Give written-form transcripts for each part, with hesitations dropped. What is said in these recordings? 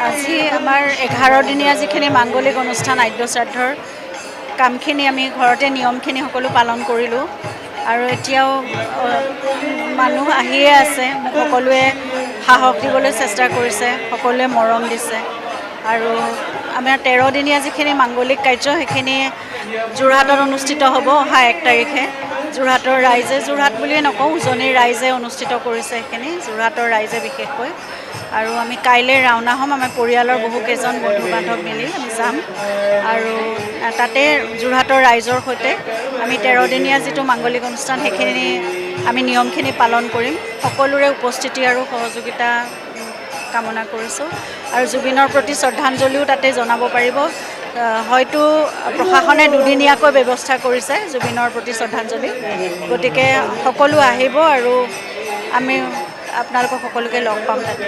আজি আমাৰ 11 দিনীয়া যিখিনি মাংগলিক অনুষ্ঠান আদ্য শ্ৰাদ্ধৰ কামখিনি আমি ঘৰতে নিয়মখিনি সকলো পালন কৰিলোঁ আৰু এতিয়াও মানুহ আহিয়ে আছে মোক সকলোৱে সাহস দিবলৈ চেষ্টা কৰিছে সকলোৱে মৰম দিছে আৰু আমাৰ 13 দিনীয়া যিখিনি মাংগলিক কাৰ্য সেইখিনি যোৰহাটত অনুষ্ঠিত হ'ব অহা 1 তাৰিখে যোৰহাটৰ ৰাইজে যোৰহাট বুলিয়ে নকওঁ উজনিৰ ৰাইজে অনুষ্ঠিত কৰিছে সেইখিনি যোৰহাটৰ ৰাইজে বিশেষকৈ আৰু আমি কাইলৈ ৰাওনা হ'ম আমাৰ পৰিয়ালৰ বহুকেইজন বন্ধু বান্ধৱ মিলি আমি যাম আৰু তাতে যোৰহাটৰ ৰাইজৰ সৈতে আমি 13 দিনীয়া যিটো মাংগলিক অনুষ্ঠান সেইখিনি আমি নিয়মখিনি পালন কৰিম সকলোৰে উপস্থিতি আৰু সহযোগিতা কামনা কৰিছোঁ আৰু জুবিনৰ প্ৰতি শ্ৰদ্ধাঞ্জলিও তাতে জনাব পাৰিব হয়তো প্ৰশাসনে দুদিনীয়াকৈ ব্যৱস্থা কৰিছে জুবিনৰ প্ৰতি শ্ৰদ্ধাঞ্জলি গতিকে সকলো আহিব আৰু আমি আপোনালোকক সকলোকে লগ পাম তাতে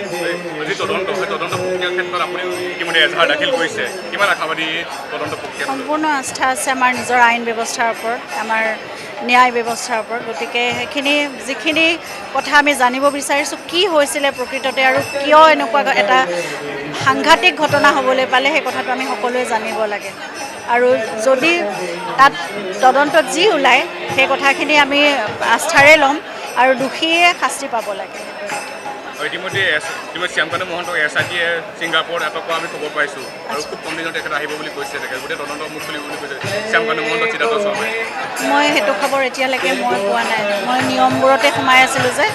সম্পূৰ্ণ আস্থা আছে আমাৰ নিজৰ আইন ব্যৱস্থাৰ ওপৰত আমাৰ ন্যায় ব্যৱস্থাৰ ওপৰত গতিকে সেইখিনি যিখিনি কথা আমি জানিব বিচাৰিছোঁ কি হৈছিলে প্ৰকৃততে আৰু কিয় এনেকুৱা এটা সাংঘাতিক ঘটনা হ'বলৈ পালে সেই কথাটো আমি সকলোৱে জানিব লাগে আৰু যদি তাত তদন্তত যি ওলায় সেই কথাখিনি আমি আস্থাৰে ল'ম আৰু দোষীয়ে শাস্তি পাব লাগে ইতিমধ্যে শ্যামকানু মহন্তক SIT-য়ে ছিংগাপুৰত এটক আমি খবৰ পাইছোঁ আৰু খুব কম দিনত তেখেত আহিব বুলি কৈছে গোটেই তদন্ত মুখ খুলিব বুলি কৈছে শ্যামকানু মহন্ত চিদানন্দ শৰ্মাই মই সেইটো খবৰ এতিয়ালৈকে মই পোৱা নাই মই নিয়মবোৰতে সোমাই আছিলোঁ যে